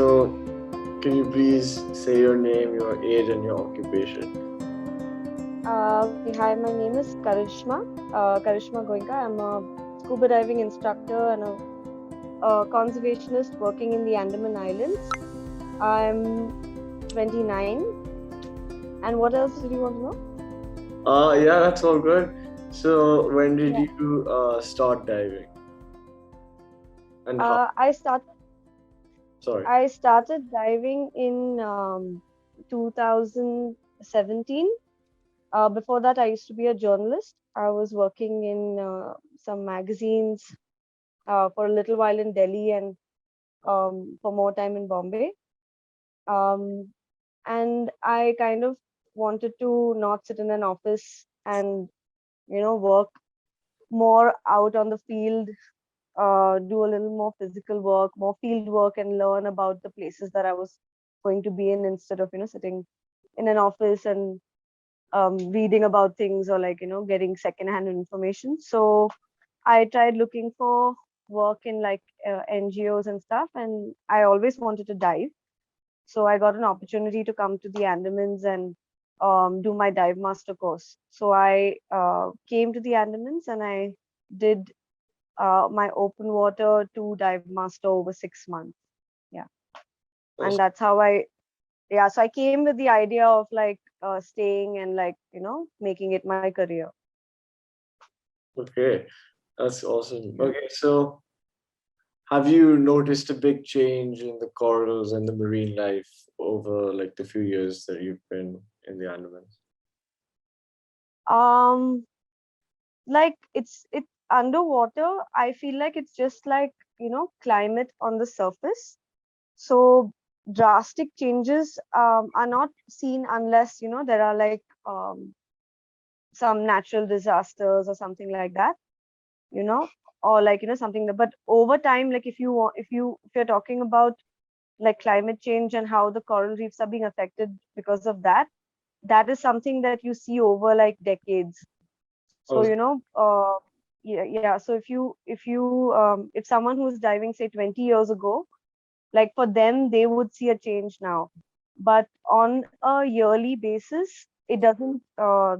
So, can you please say your name, your age, and your occupation? Okay, hi, my name is Karishma Goenka. I'm a scuba diving instructor and a conservationist working in the Andaman Islands. I'm 29. And what else did you want to know? Yeah, that's all good. So, when did Yeah. you start diving, and how? Uh, I start Sorry. I started diving in 2017. Before that, I used to be a journalist. I was working in some magazines for a little while in Delhi and for more time in Bombay. Um, and I kind of wanted to not sit in an office and work more out on the field, do a little more physical work, more field work, and learn about the places that I was going to be in instead of sitting in an office and reading about things or like getting secondhand information. So I tried looking for work in like NGOs and stuff, and I always wanted to dive. So I got an opportunity to come to the Andamans and do my dive master course. So I came to the Andamans and I did my open water to dive master over 6 months. Yeah, and that's how yeah. So I came with the idea of like staying and like making it my career. Okay, that's awesome. Yeah. Okay, so have you noticed a big change in the corals and the marine life over like the few years that you've been in the Andamans? Um, like it's underwater. I feel like it's just like climate on the surface. So drastic changes are not seen unless there are like some natural disasters or something like that, you know, or like something that. But over time, like if you're talking about like climate change and how the coral reefs are being affected because of that, that is something that you see over like decades. So Oh, yeah. So if someone who's diving say 20 years ago, like for them they would see a change now, but on a yearly basis it doesn't.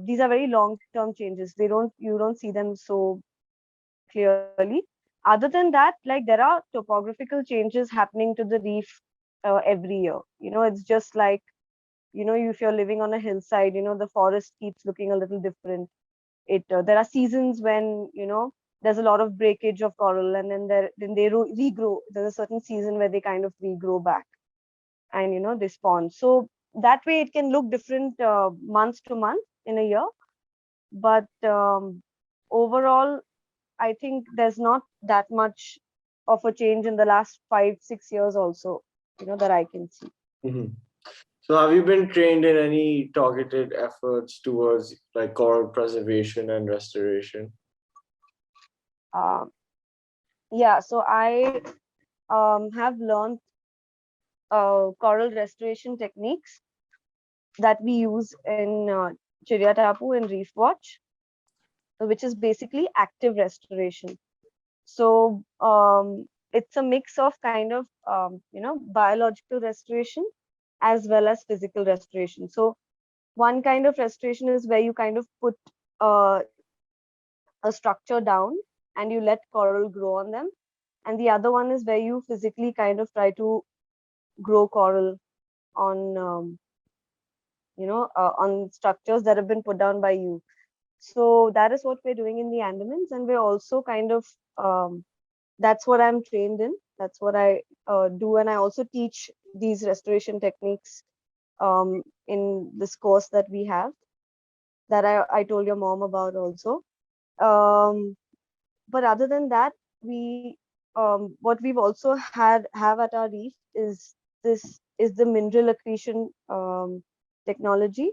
These are very long term changes. You don't see them so clearly. Other than that, like there are topographical changes happening to the reef every year. It's just like if you're living on a hillside, the forest keeps looking a little different. There are seasons when there's a lot of breakage of coral, and then they regrow. There's a certain season where they kind of regrow back, and they spawn. So that way it can look different month to month in a year, but overall I think there's not that much of a change in the last 5-6 years also, that I can see. mhm. So have you been trained in any targeted efforts towards like coral preservation and restoration? um, yeah, so I have learned coral restoration techniques that we use in Tapu and Reef Watch, which is basically active restoration. So it's a mix of kind of biological restoration as well as physical restoration. So one kind of restoration is where you kind of put uh, a structure down and you let coral grow on them, and the other one is where you physically kind of try to grow coral on on structures that have been put down by you. So that is what we're doing in the Andamans, and we're also kind of that's what I'm trained in. That's what I do, and I also teach these restoration techniques in this course that we have, that I told your mom about also. Um, but other than that, what we've also have at our reef is the mineral accretion technology,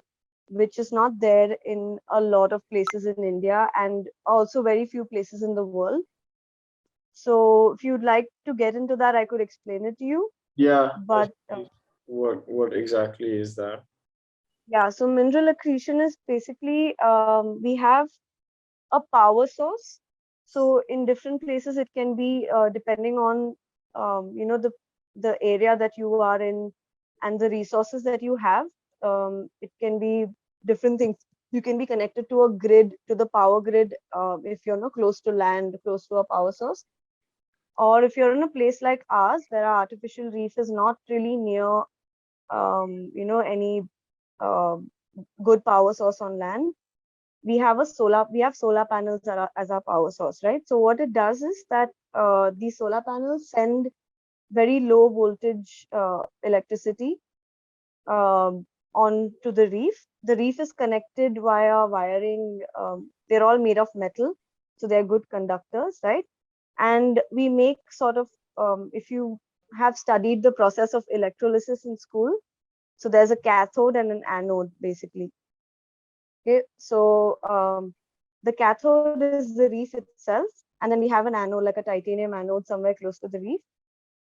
which is not there in a lot of places in India and also very few places in the world. So if you'd like to get into that, I could explain it to you. Yeah. But What exactly is that? yeah, so mineral accretion is basically we have a power source. So in different places, it can be depending on the the area that you are in and the resources that you have. It can be different things. You can be connected to a grid, to the power grid, if you're not close to land, close to a power source. Or if you're in a place like ours, where our artificial reef is not really near, any uh, good power source on land, we have solar panels as our power source, right? So what it does is that these solar panels send very low voltage electricity onto the reef. The reef is connected via wiring. They're all made of metal, so they're good conductors, right? And we make sort of, if you have studied the process of electrolysis in school, so there's a cathode and an anode, basically. Okay, so the cathode is the reef itself, and then we have an anode, like a titanium anode, somewhere close to the reef.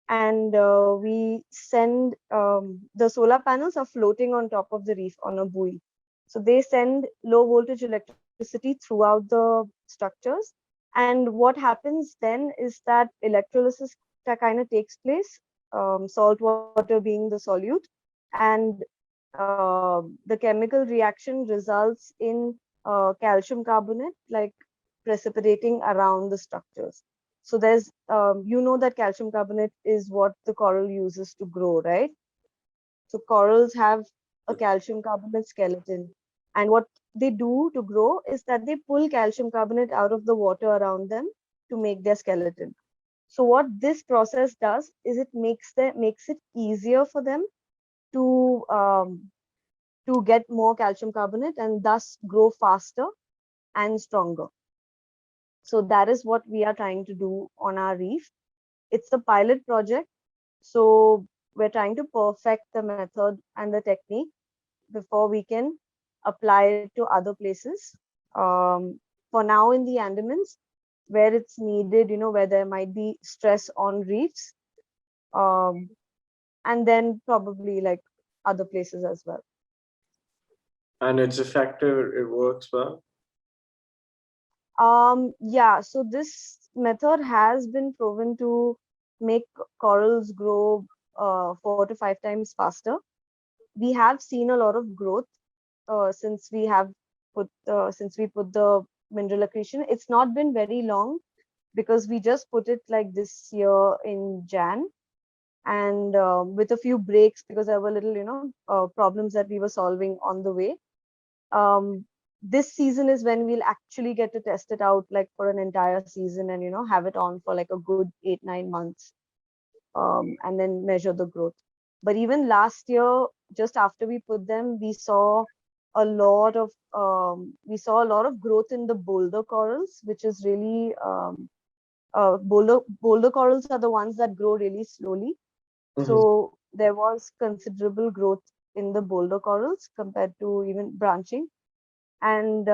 And we send the solar panels are floating on top of the reef on a buoy. So they send low voltage electricity throughout the structures. And what happens then is that electrolysis kind of takes place, salt water being the solute, and the chemical reaction results in calcium carbonate, like precipitating around the structures. So there's, that calcium carbonate is what the coral uses to grow, right? So corals have a calcium carbonate skeleton. And what they do to grow is that they pull calcium carbonate out of the water around them to make their skeleton. So what this process does is it makes it easier for them to get more calcium carbonate and thus grow faster and stronger. So that is what we are trying to do on our reef. It's a pilot project. So we're trying to perfect the method and the technique before we can apply it to other places. For now, in the Andamans, where it's needed, where there might be stress on reefs, um, and then probably like other places as well. And it's effective, it works well. Yeah, so this method has been proven to make corals grow 4 to 5 times faster. We have seen a lot of growth since we put the mineral accretion. It's not been very long because we just put it like this year in Jan, and with a few breaks because there were little problems that we were solving on the way. This season is when we'll actually get to test it out like for an entire season and have it on for like a good 8-9 months, and then measure the growth. But even last year, just after we put them, we saw a lot of growth in the boulder corals, which is really boulder corals are the ones that grow really slowly. Mhm. So there was considerable growth in the boulder corals compared to even branching. And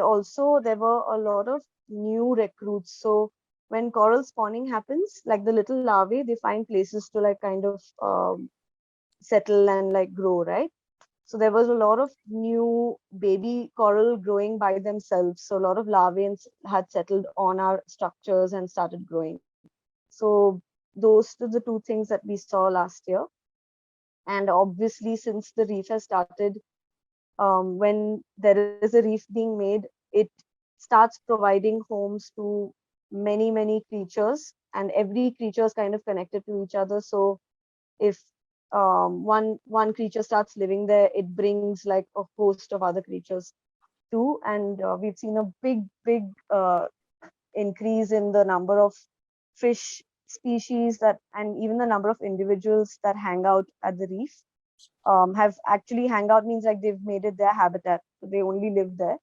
also there were a lot of new recruits. So when coral spawning happens, like the little larvae, they find places to like kind of settle and like grow, right? So there was a lot of new baby coral growing by themselves. So a lot of larvae had settled on our structures and started growing. So those are the two things that we saw last year. And obviously, since the reef has started, when there is a reef being made, it starts providing homes to many, many creatures, and every creature is kind of connected to each other. So if one creature starts living there, it brings like a host of other creatures too. And we've seen a big increase in the number of fish species that, and even the number of individuals that hang out at the reef. Have actually hang out means like they've made it their habitat, so they only live there.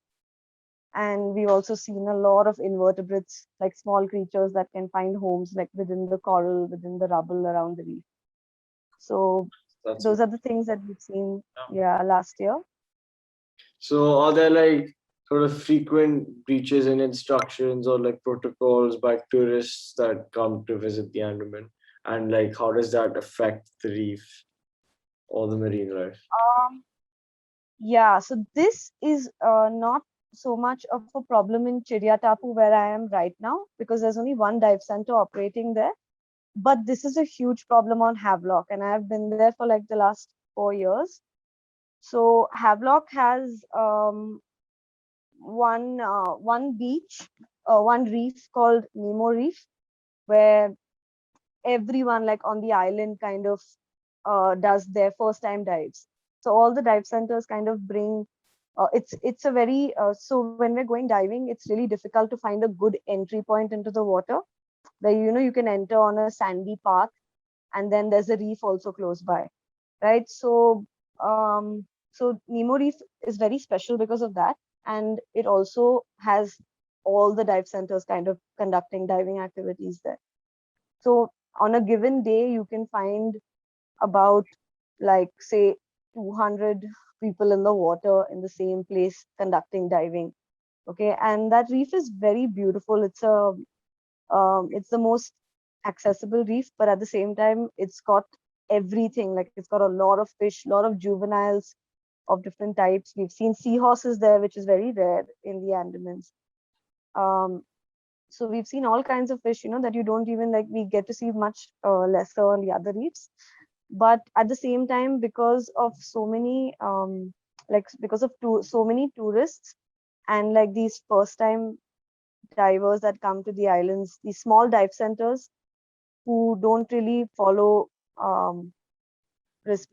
And we've also seen a lot of invertebrates, like small creatures that can find homes like within the coral, within the rubble around the reef. So That's those are the things that we've seen, yeah. yeah, last year. So are there like sort of frequent breaches in instructions or like protocols by tourists that come to visit the Andaman? And like how does that affect the reef or the marine life? Um, yeah, so this is not so much of a problem in Chiria Tapu where I am right now, because there's only one dive center operating there. But this is a huge problem on Havelock, and I've been there for like the last 4 years. So Havelock has one beach, one reef called Nemo Reef, where everyone like on the island kind of does their first time dives. So all the dive centers kind of bring it's a very so when we're going diving, it's really difficult to find a good entry point into the water where you can enter on a sandy path, and then there's a reef also close by, right? So Nemo Reef is very special because of that, and it also has all the dive centers kind of conducting diving activities there. So on a given day, you can find about like say 200 people in the water in the same place conducting diving. Okay, and that reef is very beautiful. It's the most accessible reef, but at the same time, it's got everything. Like it's got a lot of fish, a lot of juveniles of different types. We've seen seahorses there, which is very rare in the Andamans. Um, so we've seen all kinds of fish, that you don't even like. We get to see much lesser on the other reefs. But at the same time, because of so many, because of so many tourists and like these first time divers that come to the islands, these small dive centers who don't really follow um,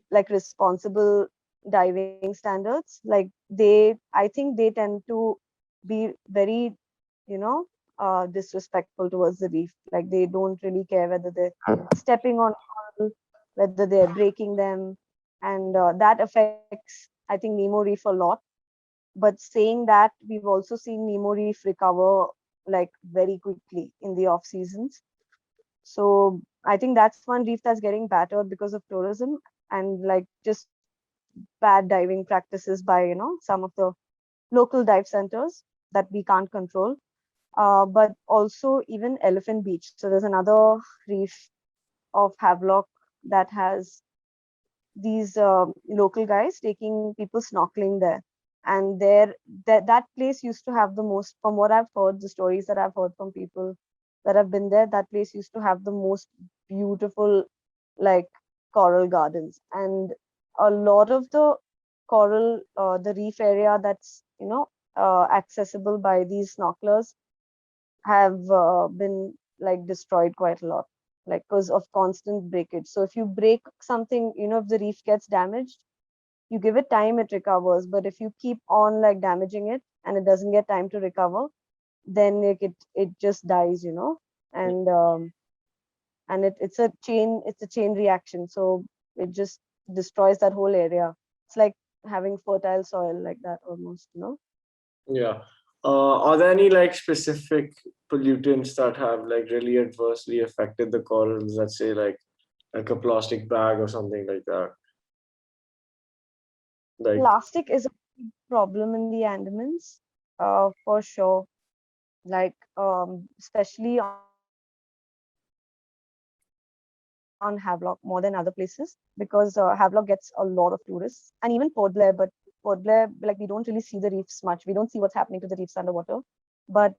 like responsible diving standards, like I think they tend to be very, you know, disrespectful towards the reef. Like they don't really care whether they're stepping on coral, whether they're breaking them, and that affects, I think, Nemo Reef a lot. But saying that, we've also seen Nemo Reef recover like very quickly in the off seasons. So I think that's one reef that's getting battered because of tourism and like just bad diving practices by some of the local dive centers that we can't control. But also even Elephant Beach. So there's another reef of Havelock that has these local guys taking people snorkeling there. And that place used to have the most, from what I've heard, the stories that I've heard from people that have been there, that place used to have the most beautiful like coral gardens. And a lot of the coral, the reef area that's accessible by these snorkelers have been like destroyed quite a lot, like because of constant breakage. So if you break something, if the reef gets damaged, you give it time, it recovers. But if you keep on like damaging it and it doesn't get time to recover, then like it just dies, and it's a chain reaction. So it just destroys that whole area. It's like having fertile soil like that almost. Yeah. Are there any like specific pollutants that have like really adversely affected the corals? Let's say like a plastic bag or something like that. Like Plastic is a big problem in the Andamans, for sure. Like especially on Havelock more than other places, because Havelock gets a lot of tourists, and even Port Blair. But Port Blair, like we don't really see the reefs much. We don't see what's happening to the reefs underwater. But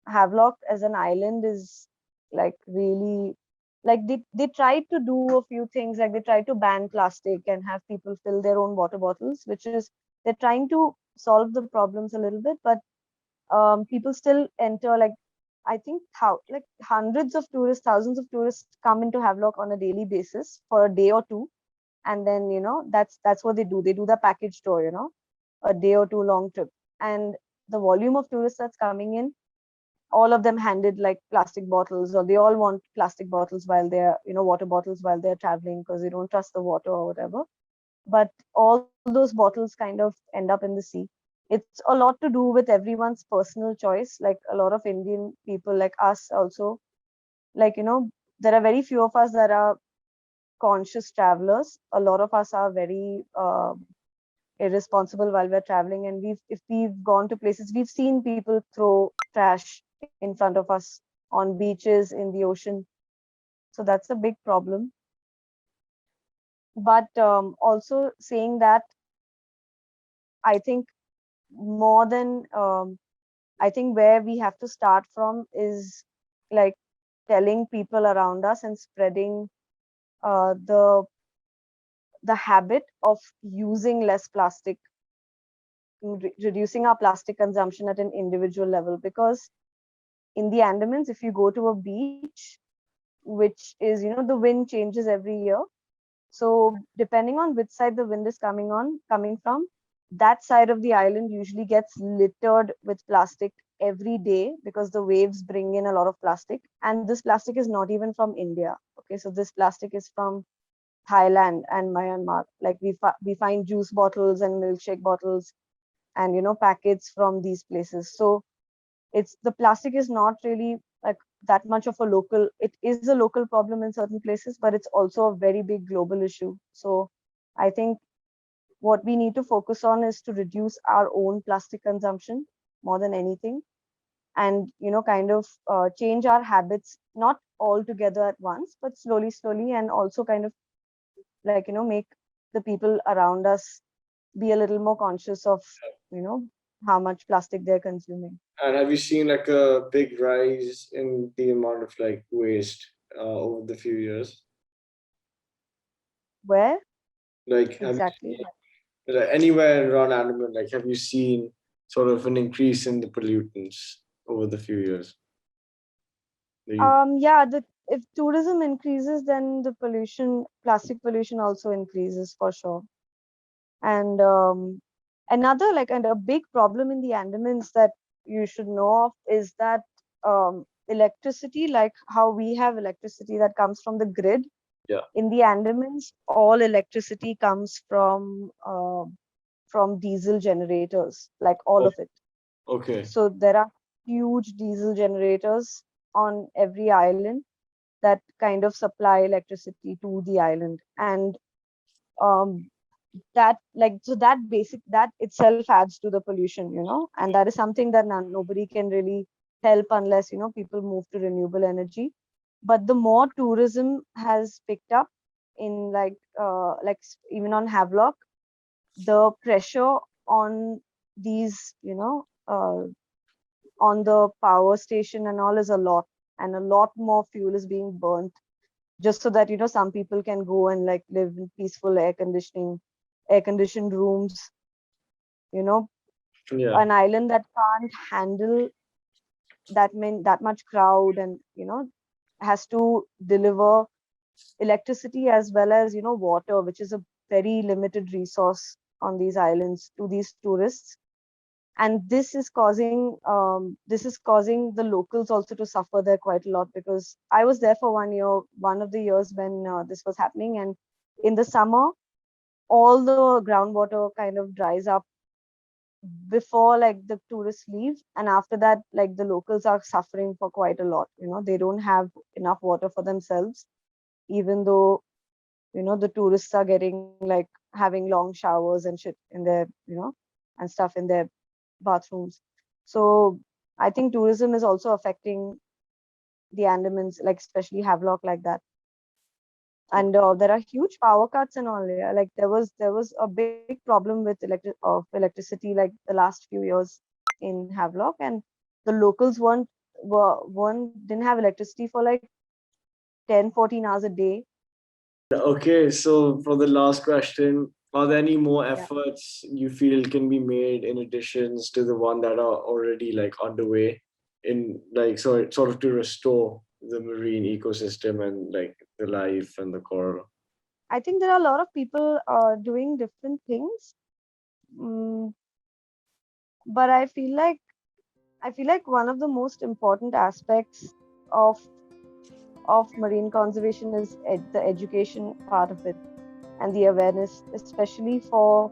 Havelock as an island is like really, like they tried to do a few things, like they tried to ban plastic and have people fill their own water bottles, which is, they're trying to solve the problems a little bit. But people still enter, like I think how like hundreds of tourists, thousands of tourists come into Havelock on a daily basis for a day or two, and then that's what they do. They do the package tour, a day or two long trip, and the volume of tourists that's coming in, all of them handed like plastic bottles, or they all want plastic bottles while they're water bottles while they're traveling, because they don't trust the water or whatever. But all those bottles kind of end up in the sea. It's a lot to do with everyone's personal choice. Like a lot of Indian people like us also, like there are very few of us that are conscious travelers. A lot of us are very irresponsible while we're traveling, and if we've gone to places, we've seen people throw trash in front of us on beaches, in the ocean. So that's a big problem. But also saying that, I think more than I think where we have to start from is like telling people around us and spreading the habit of using less plastic, reducing our plastic consumption at an individual level. Because in the Andamans, if you go to a beach, which is, the wind changes every year. So depending on which side the wind is coming from, that side of the island usually gets littered with plastic every day because the waves bring in a lot of plastic. And this plastic is not even from India. Okay, so this plastic is from Thailand and Myanmar. Like we find juice bottles and milkshake bottles and packets from these places. So it's the plastic is not really like that much of a local. It is a local problem in certain places, but it's also a very big global issue. So I think what we need to focus on is to reduce our own plastic consumption more than anything, and kind of change our habits, not all together at once, but slowly, and also kind of like make the people around us be a little more conscious of you know how much plastic they're consuming. And have you seen like a big rise in the amount of like waste over the few years? Where Like, have you exactly? seen, like, anywhere around Andaman? Like, have you seen sort of an increase in the pollutants over the few years? That you, Yeah, if tourism increases, then the plastic pollution also increases for sure. And and a big problem in the Andamans that you should know of is that electricity, like how we have electricity that comes from the grid, yeah. in the Andamans, all electricity comes from diesel generators, like all Oh, of it. okay. So there are huge diesel generators on every island that kind of supply electricity to the island. And um, that like so that itself adds to the pollution, and that is something that nobody can really help unless people move to renewable energy. But the more tourism has picked up in even on Havelock, the pressure on these on the power station and all is a lot, and a lot more fuel is being burnt just so that some people can go and like live in peaceful air conditioned rooms. you know Yeah. an island that can't handle that much crowd, and has to deliver electricity as well as water, which is a very limited resource on these islands to these tourists. And this is causing the locals also to suffer there quite a lot, because I was there for 1 year, one of the years when this was happening. And in the summer, all the groundwater kind of dries up before like the tourists leave, and after that, like the locals are suffering for quite a lot. They don't have enough water for themselves, even though the tourists are getting like having long showers and shit in their and stuff in their bathrooms. So I think tourism is also affecting the Andamans, like especially Havelock, like that. And there are huge power cuts and all. Yeah, like there was a big problem with electricity like the last few years in Havelock, and the locals didn't have electricity for like 10-14 hours a day. Okay, so for the last question, are there any more Yeah. efforts you feel can be made in additions to the one that are already like underway in like sort of to restore the marine ecosystem and like the life and the coral? I think there are a lot of people doing different things. Mm, but I feel like one of the most important aspects of marine conservation is the education part of it, and the awareness, especially for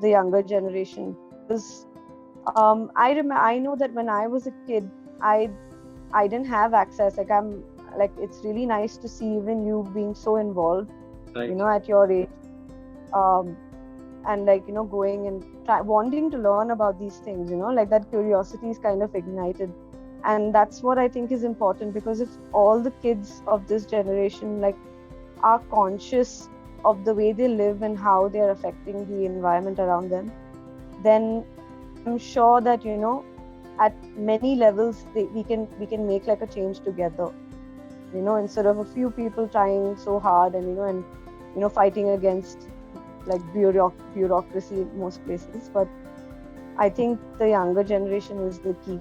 the younger generation. Because I know that when I was a kid, I didn't have access. It's really nice to see even you being so involved, Thank at your age. Um, and like going and wanting to learn about these things, like that curiosity is kind of ignited. And that's what I think is important, because if all the kids of this generation like are conscious of the way they live and how they're affecting the environment around them, then I'm sure that at many levels we can make like a change together. instead of a few people trying so hard and fighting against like bureaucracy in most places. But I think the younger generation is the key,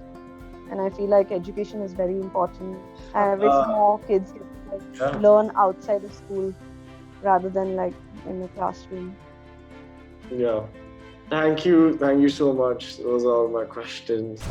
and I feel like education is very important. I wish Uh, more kids get to like yeah. learn outside of school rather than like in a classroom. Yeah. Thank you. Thank you so much. Those are all my questions.